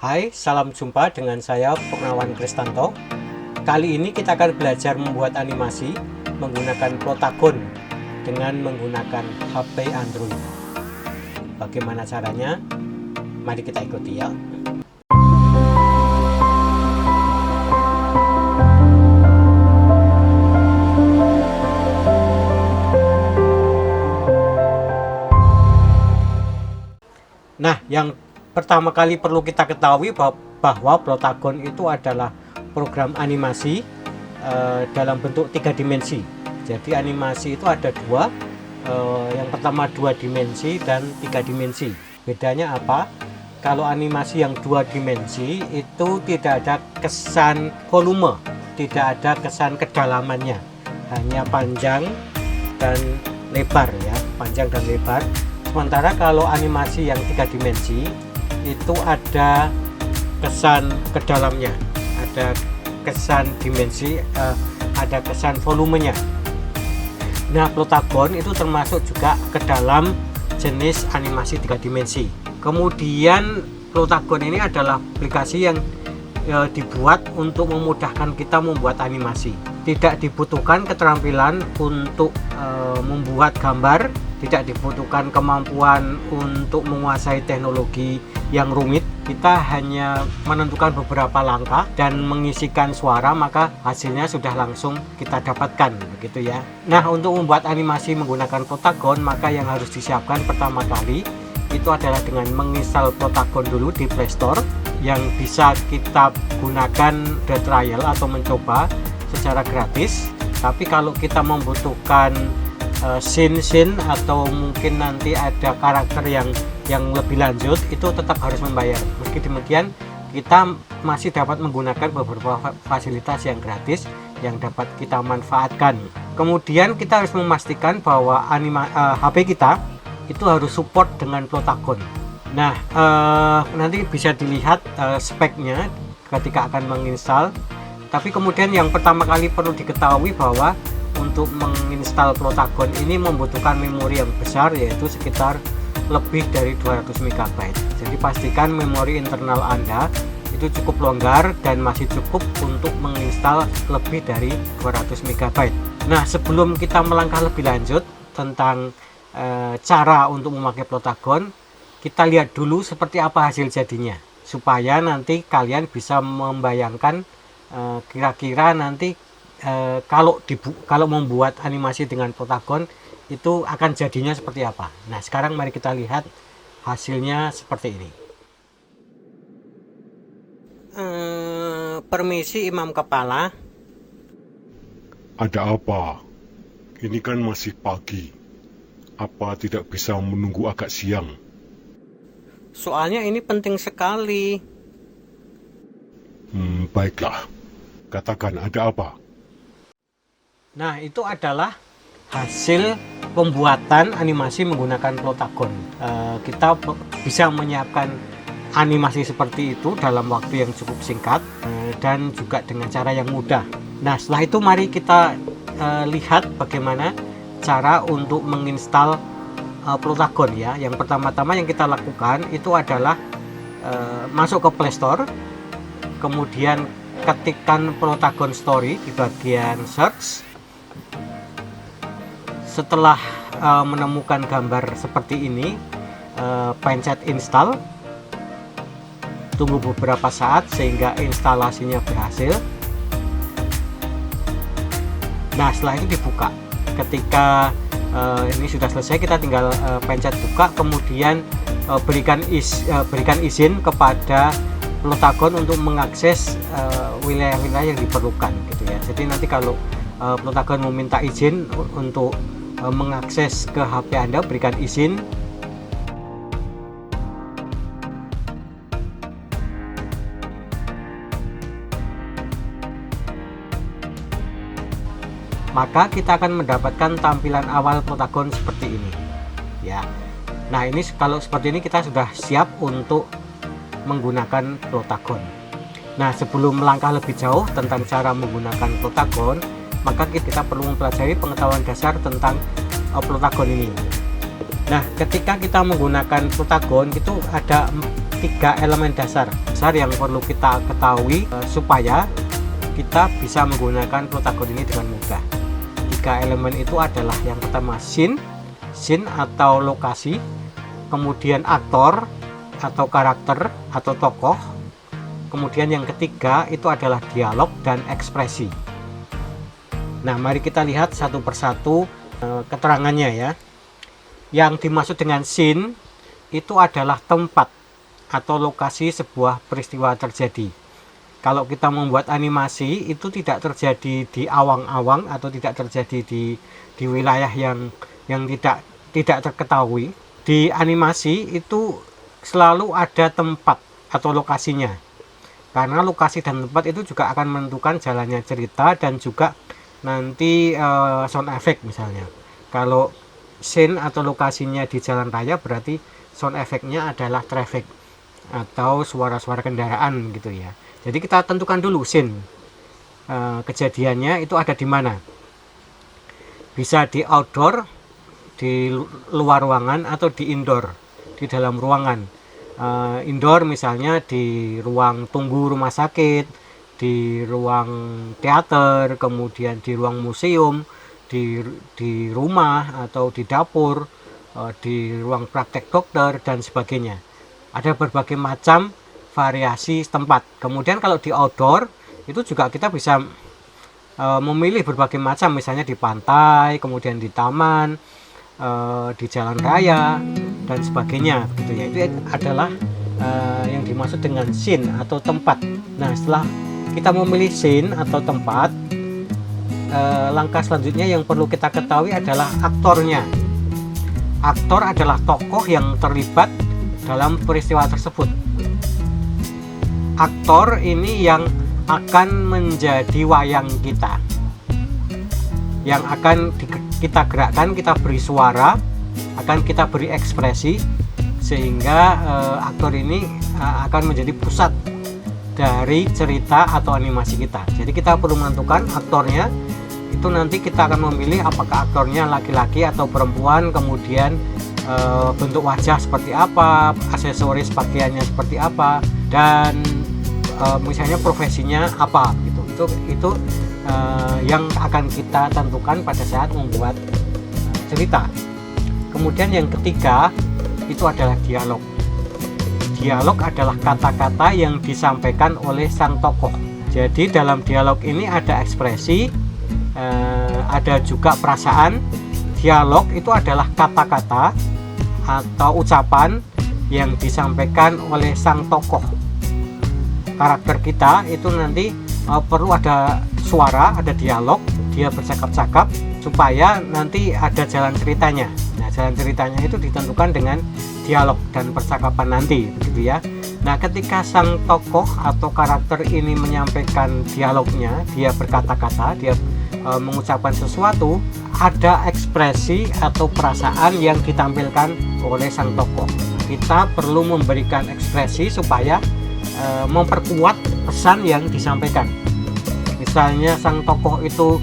Hai, salam jumpa dengan saya Purnawan Kristanto. Kali ini kita akan belajar membuat animasi menggunakan Plotagon dengan menggunakan HP Android. Bagaimana caranya? Mari kita ikuti ya. Nah, yang pertama kali perlu kita ketahui bahwa Plotagon itu adalah program animasi dalam bentuk 3 dimensi. Jadi animasi itu ada dua, yang pertama 2 dimensi dan 3 dimensi. Bedanya apa? Kalau animasi yang 2 dimensi itu tidak ada kesan volume, tidak ada kesan kedalamannya, hanya panjang dan lebar ya, panjang dan lebar. Sementara kalau animasi yang 3 dimensi itu ada kesan ke dalamnya, ada kesan dimensi, ada kesan volumenya. Nah, Plotagon itu termasuk juga ke dalam jenis animasi 3 dimensi. Kemudian Plotagon ini adalah aplikasi yang dibuat untuk memudahkan kita membuat animasi. Tidak dibutuhkan keterampilan untuk membuat gambar, tidak dibutuhkan kemampuan untuk menguasai teknologi yang rumit. Kita hanya menentukan beberapa langkah dan mengisikan suara, maka hasilnya sudah langsung kita dapatkan, begitu ya. Nah, untuk membuat animasi menggunakan Plotagon, maka yang harus disiapkan pertama kali itu adalah dengan menginstal Plotagon dulu di Play Store, yang bisa kita gunakan the trial atau mencoba secara gratis. Tapi kalau kita membutuhkan scene atau mungkin nanti ada karakter yang lebih lanjut, itu tetap harus membayar. Meski demikian, kita masih dapat menggunakan beberapa fasilitas yang gratis yang dapat kita manfaatkan. Kemudian kita harus memastikan bahwa HP kita itu harus support dengan Plotagon. Nah, nanti bisa dilihat speknya ketika akan menginstal. Tapi kemudian yang pertama kali perlu diketahui bahwa untuk menginstal Plotagon ini membutuhkan memori yang besar, yaitu sekitar lebih dari 200 MB. Jadi pastikan memori internal Anda itu cukup longgar dan masih cukup untuk menginstal lebih dari 200 MB. Nah, sebelum kita melangkah lebih lanjut tentang cara untuk memakai Plotagon, kita lihat dulu seperti apa hasil jadinya, supaya nanti kalian bisa membayangkan kira-kira nanti kalau membuat animasi dengan Plotagon itu akan jadinya seperti apa. Nah, sekarang mari kita lihat hasilnya seperti ini. Permisi Imam Kepala. Ada apa? Ini kan masih pagi. Apa tidak bisa menunggu agak siang? Soalnya ini penting sekali. Baiklah. Katakan, ada apa? Nah, itu adalah hasil pembuatan animasi menggunakan Plotagon. Kita bisa menyiapkan animasi seperti itu dalam waktu yang cukup singkat dan juga dengan cara yang mudah. Nah, setelah itu mari kita lihat bagaimana cara untuk menginstal Plotagon ya. Yang pertama-tama yang kita lakukan itu adalah masuk ke Play Store, kemudian ketikkan Plotagon Story di bagian search. Setelah menemukan gambar seperti ini, pencet install, tunggu beberapa saat sehingga instalasinya berhasil. Nah, setelah itu dibuka. Ketika ini sudah selesai, kita tinggal pencet buka, kemudian berikan izin kepada Plotagon untuk mengakses wilayah-wilayah yang diperlukan, gitu ya. Jadi nanti kalau Plotagon meminta izin untuk mengakses ke HP Anda, berikan izin. Maka kita akan mendapatkan tampilan awal Plotagon seperti ini ya. Nah, ini kalau seperti ini kita sudah siap untuk menggunakan Plotagon. Nah, sebelum melangkah lebih jauh tentang cara menggunakan Plotagon, maka kita perlu mempelajari pengetahuan dasar tentang Plotagon ini. Nah, ketika kita menggunakan Plotagon itu ada 3 elemen dasar yang perlu kita ketahui supaya kita bisa menggunakan Plotagon ini dengan mudah. 3 elemen itu adalah yang pertama scene atau lokasi, kemudian aktor atau karakter atau tokoh, kemudian yang ketiga itu adalah dialog dan ekspresi. Nah, mari kita lihat satu persatu keterangannya ya. Yang dimaksud dengan scene itu adalah tempat atau lokasi sebuah peristiwa terjadi. Kalau kita membuat animasi itu tidak terjadi di awang-awang atau tidak terjadi di wilayah yang tidak terketahui. Di animasi itu selalu ada tempat atau lokasinya. Karena lokasi dan tempat itu juga akan menentukan jalannya cerita dan juga nanti sound effect misalnya. Kalau scene atau lokasinya di jalan raya berarti sound effect-nya adalah traffic atau suara-suara kendaraan gitu ya. Jadi kita tentukan dulu scene, kejadiannya itu ada di mana. Bisa di outdoor, di luar ruangan, atau di indoor, di dalam ruangan. Indoor misalnya di ruang tunggu rumah sakit, di ruang teater, kemudian di ruang museum, di rumah atau di dapur, di ruang praktek dokter dan sebagainya. Ada berbagai macam variasi tempat. Kemudian kalau di outdoor itu juga kita bisa memilih berbagai macam, misalnya di pantai, kemudian di taman, di jalan raya dan sebagainya gitu ya. Itu adalah yang dimaksud dengan scene atau tempat. Nah, setelah kita memilih scene atau tempat, langkah selanjutnya yang perlu kita ketahui adalah aktornya. Aktor adalah tokoh yang terlibat dalam peristiwa tersebut. Aktor ini yang akan menjadi wayang kita, yang akan kita gerakkan, kita beri suara, akan kita beri ekspresi, sehingga aktor ini akan menjadi pusat dari cerita atau animasi kita. Jadi kita perlu menentukan aktornya. Itu nanti kita akan memilih apakah aktornya laki-laki atau perempuan, kemudian bentuk wajah seperti apa, aksesoris pakaiannya seperti apa, dan misalnya profesinya apa gitu. Itu yang akan kita tentukan pada saat membuat cerita. Kemudian yang ketiga itu adalah dialog. Dialog adalah kata-kata yang disampaikan oleh sang tokoh. Jadi dalam dialog ini ada ekspresi, ada juga perasaan. Dialog itu adalah kata-kata atau ucapan yang disampaikan oleh sang tokoh. Karakter kita itu nanti perlu ada suara, ada dialog, dia bercakap-cakap supaya nanti ada jalan ceritanya. Nah, jalan ceritanya itu ditentukan dengan dialog dan percakapan nanti, begitu ya. Nah, ketika sang tokoh atau karakter ini menyampaikan dialognya, dia berkata-kata, dia mengucapkan sesuatu, ada ekspresi atau perasaan yang ditampilkan oleh sang tokoh. Kita perlu memberikan ekspresi supaya memperkuat pesan yang disampaikan. Misalnya sang tokoh itu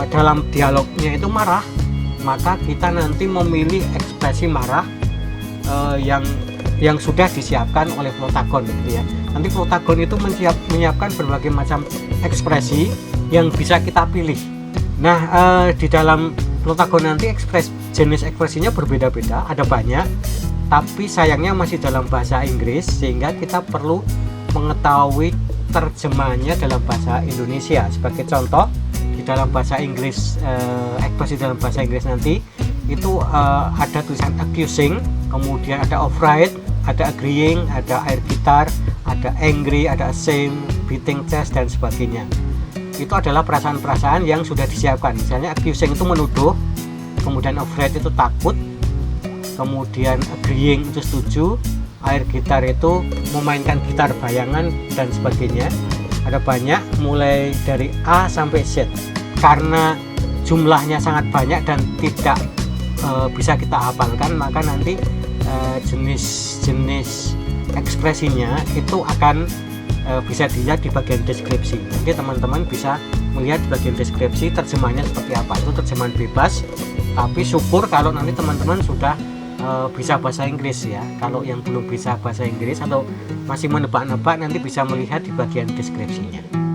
dalam dialognya itu marah, maka kita nanti memilih ekspresi marah yang sudah disiapkan oleh Plotagon gitu ya. Nanti Plotagon itu menyiapkan berbagai macam ekspresi yang bisa kita pilih. Nah, di dalam Plotagon nanti jenis ekspresinya berbeda-beda, ada banyak, tapi sayangnya masih dalam bahasa Inggris, sehingga kita perlu mengetahui terjemahannya dalam bahasa Indonesia. Sebagai contoh, di dalam bahasa Inggris, ekspresi dalam bahasa Inggris nanti itu ada tulisan accusing, kemudian ada afraid, ada agreeing, ada air gitar, ada angry, ada ashamed, beating chest dan sebagainya. Itu adalah perasaan-perasaan yang sudah disiapkan. Misalnya accusing itu menuduh, kemudian afraid itu takut, kemudian agreeing itu setuju, air gitar itu memainkan gitar bayangan dan sebagainya. Ada banyak, mulai dari A sampai Z. Karena jumlahnya sangat banyak dan tidak bisa kita hafalkan, maka nanti jenis-jenis ekspresinya itu akan bisa dilihat di bagian deskripsi. Nanti teman-teman bisa melihat di bagian deskripsi terjemahannya seperti apa. Itu terjemahan bebas, tapi syukur kalau nanti teman-teman sudah bisa bahasa Inggris ya. Kalau yang belum bisa bahasa Inggris atau masih menebak-nebak, nanti bisa melihat di bagian deskripsinya.